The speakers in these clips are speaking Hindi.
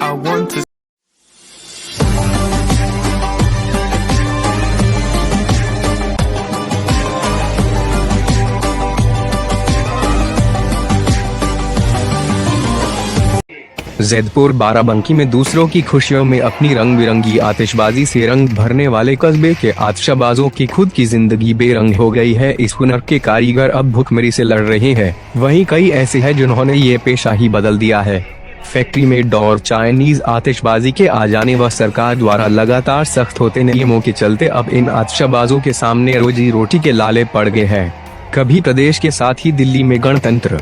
I want to Zaidpur Barabanki में दूसरों की खुशियों में अपनी रंग बिरंगी आतिशबाजी से रंग भरने वाले कस्बे के आतिशबाजों की खुद की जिंदगी बेरंग हो गई है। इस हुनर के कारीगर अब भुखमरी से लड़ रहे हैं। वहीं कई ऐसे हैं जिन्होंने ये पेशा ही बदल दिया है। फैक्ट्री में और चाइनीज आतिशबाजी के आ जाने व सरकार द्वारा लगातार सख्त होते नियमों के चलते अब इन आतिशबाजों के सामने रोजी रोटी के लाले पड़ गए हैं। कभी प्रदेश के साथ ही दिल्ली में गणतंत्र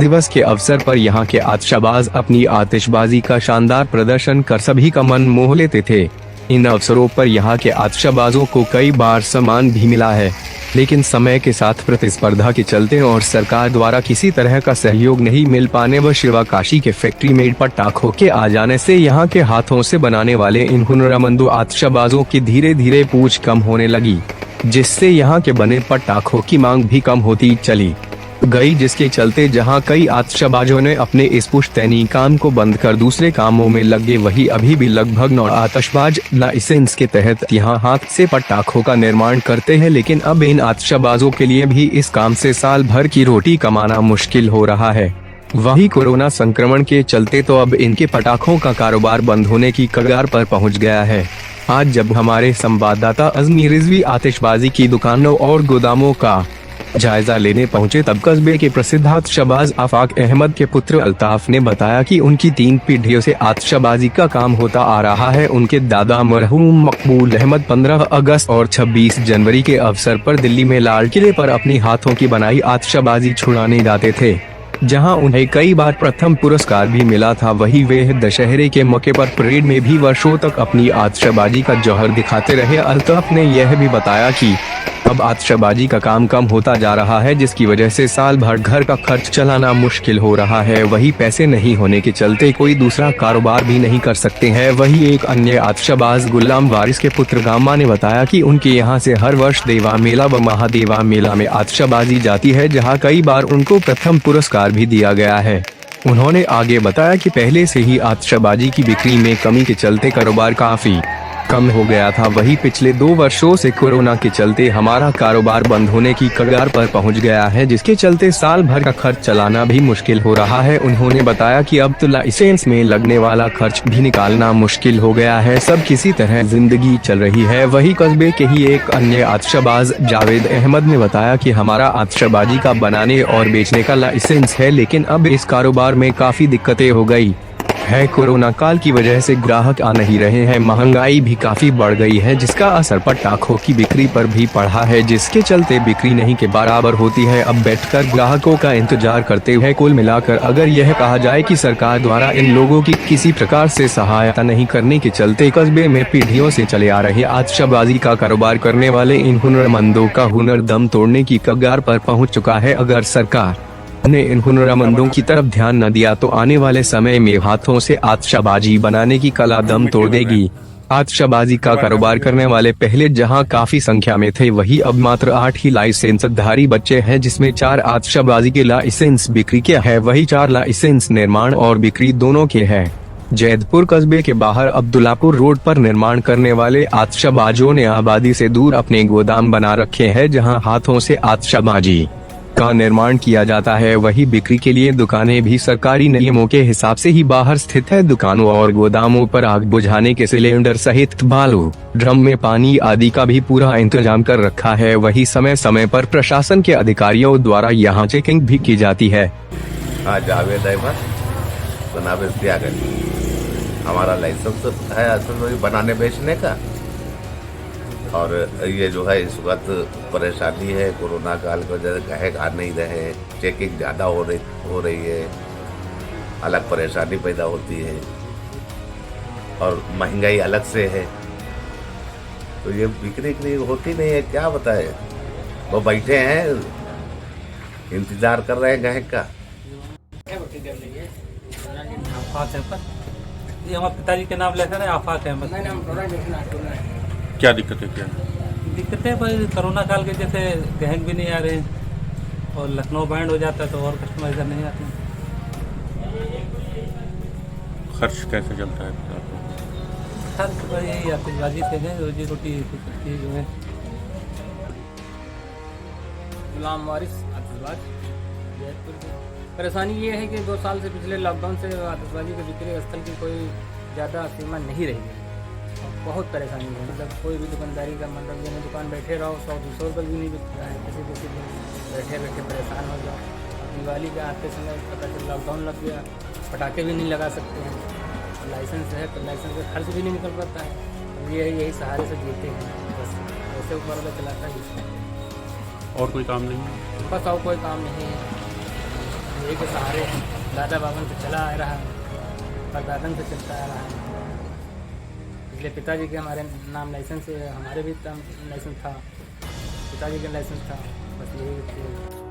दिवस के अवसर पर यहाँ के आतिशबाज अपनी आतिशबाजी का शानदार प्रदर्शन कर सभी का मन मोह लेते थे। इन अवसरों पर यहाँ के आतिशबाजों को कई बार सम्मान भी मिला है, लेकिन समय के साथ प्रतिस्पर्धा के चलते और सरकार द्वारा किसी तरह का सहयोग नहीं मिल पाने व शिवाकाशी के फैक्ट्री में पटाखों के आ जाने से यहाँ के हाथों से बनाने वाले इन हुनरमंदों आतिशबाजों की धीरे धीरे पूछ कम होने लगी, जिससे यहाँ के बने पटाखों की मांग भी कम होती चली गई, जिसके चलते जहां कई आतिशबाजों ने अपने इस पुश्तैनी काम को बंद कर दूसरे कामों में लग गए, वही अभी भी लगभग 9 आतिशबाज लाइसेंस के तहत यहां हाथ से पटाखों का निर्माण करते हैं। लेकिन अब इन आतिशबाजों के लिए भी इस काम से साल भर की रोटी कमाना मुश्किल हो रहा है। वही कोरोना संक्रमण के चलते तो अब इनके पटाखों का कारोबार बंद होने की कगार पर पहुँच गया है। आज जब हमारे संवाददाता अजमी रिजवी आतिशबाजी की दुकानों और गोदामों का जायजा लेने पहुंचे, तब कस्बे के प्रसिद्ध आतिशबाज आफाक अहमद के पुत्र अल्ताफ ने बताया कि उनकी 3 पीढ़ियों से आतिशबाजी का काम होता आ रहा है। उनके दादा मरहूम मकबूल अहमद 15 अगस्त और 26 जनवरी के अवसर पर दिल्ली में लाल किले पर अपनी हाथों की बनाई आतिशबाजी छुड़ाने जाते थे, जहां उन्हें कई बार प्रथम पुरस्कार भी मिला था। वही वे दशहरे के मौके पर परेड में भी वर्षों तक अपनी आतिशबाजी का जौहर दिखाते रहे। अल्ताफ ने यह भी बताया कि अब आतिशबाजी का काम कम होता जा रहा है, जिसकी वजह से साल भर घर का खर्च चलाना मुश्किल हो रहा है। वही पैसे नहीं होने के चलते कोई दूसरा कारोबार भी नहीं कर सकते हैं। वही एक अन्य आतिशबाज गुलाम वारिस के पुत्र गामा ने बताया कि उनके यहाँ से हर वर्ष देवा मेला व महादेवा मेला में आतिशबाजी जाती है, जहाँ कई बार उनको प्रथम पुरस्कार भी दिया गया है। उन्होंने आगे बताया कि पहले से ही आतिशबाजी की बिक्री में कमी के चलते कारोबार काफी कम हो गया था। वही पिछले 2 वर्षों से कोरोना के चलते हमारा कारोबार बंद होने की कगार पर पहुंच गया है, जिसके चलते साल भर का खर्च चलाना भी मुश्किल हो रहा है। उन्होंने बताया कि अब तो लाइसेंस में लगने वाला खर्च भी निकालना मुश्किल हो गया है। सब किसी तरह जिंदगी चल रही है। वही कस्बे के ही एक अन्य आतिशबाज जावेद अहमद ने बताया कि हमारा आतिशबाजी का बनाने और बेचने का लाइसेंस है, लेकिन अब इस कारोबार में काफी दिक्कतें हो गई है। कोरोना काल की वजह से ग्राहक आ नहीं रहे हैं, महंगाई भी काफी बढ़ गई है, जिसका असर पटाखों की बिक्री पर भी पड़ा है, जिसके चलते बिक्री नहीं के बराबर होती है। अब बैठकर ग्राहकों का इंतजार करते हुए कुल मिलाकर अगर यह कहा जाए कि सरकार द्वारा इन लोगों की किसी प्रकार से सहायता नहीं करने के चलते कस्बे में पीढ़ियों से चले आ रहे आतिशबाजी का कारोबार करने वाले इन हुनरमंदों का हुनर दम तोड़ने की कगार पर पहुँच चुका है। अगर सरकार ने इन हुनरमंदों की तरफ ध्यान न दिया तो आने वाले समय में हाथों से आतिशबाजी बनाने की कला दम तोड़ देगी। आतिशबाजी का कारोबार करने वाले पहले जहां काफी संख्या में थे, वही अब मात्र 8 ही लाइसेंसधारी बच्चे हैं, जिसमें 4 आतिशबाजी के लाइसेंस बिक्री के है, वही 4 लाइसेंस निर्माण और बिक्री दोनों के हैं। जैदपुर कस्बे के बाहर अब्दुल्लापुर रोड पर निर्माण करने वाले आतिशबाजों ने आबादी से दूर अपने गोदाम बना रखे हैं, जहाँ हाथों से आतिशबाजी का निर्माण किया जाता है। वही बिक्री के लिए दुकानें भी सरकारी नियमों के हिसाब से ही बाहर स्थित है। दुकानों और गोदामों पर आग बुझाने के सिलेंडर सहित बालू, ड्रम में पानी आदि का भी पूरा इंतजाम कर रखा है। वही समय समय पर प्रशासन के अधिकारियों द्वारा यहाँ चेकिंग भी की जाती है। जावेद अहमद हमारा लाइसेंस है असल बनाने बेचने का, और ये जो है इस वक्त परेशानी है कोरोना काल की वजह से ग्राहक आ नहीं रहे, चेकिंग ज़्यादा हो रही है, अलग परेशानी पैदा होती है और महंगाई अलग से है, तो ये बिक्री होती नहीं है। क्या बताए, वो बैठे हैं इंतजार कर रहे हैं ग्राहक का। ये हमारे पिताजी के नाम लेकर आफाक अहमद। क्या दिक्कत है? क्या दिक्कतें भाई कोरोना काल के जैसे ग्राहक भी नहीं आ रहे हैं और लखनऊ बैंड हो जाता है तो और कस्टमर इधर नहीं आते हैं। खर्च कैसे चलता है फिर आपका? खर्च तो यही आतिशबाजी से है, रोजी रोटी की जो है। गुलाम वारिस आतिशबाज जयपुर से। परेशानी ये है कि 2 साल से पिछले लॉकडाउन से आतिशबाजी के बिक्री स्थल की कोई ज़्यादा सीमा नहीं रही है। और बहुत परेशानी है, मतलब कोई भी दुकानदारी का मतलब ये दुकान बैठे रहो 100-200 रुपये भी नहीं बिकता है, किसी बैठे बैठे परेशान हो जाओ। अब दिवाली के आते समय पता चल लॉकडाउन लग गया, पटाखे भी नहीं लगा सकते हैं, लाइसेंस है तो लाइसेंस का खर्च भी नहीं निकल पाता है। यही सहारे से जीते हैं, बस ऐसे ऊपर वाला चलाता है। और कोई काम नहीं है? बस और कोई काम नहीं है, यही के सहारे दादा बाबन से चला आ रहा है, परदादन से चलता आ रहा है। इसलिए पिताजी के हमारे नाम लाइसेंस है, हमारे भी लाइसेंस था, पिताजी का लाइसेंस था, बस यही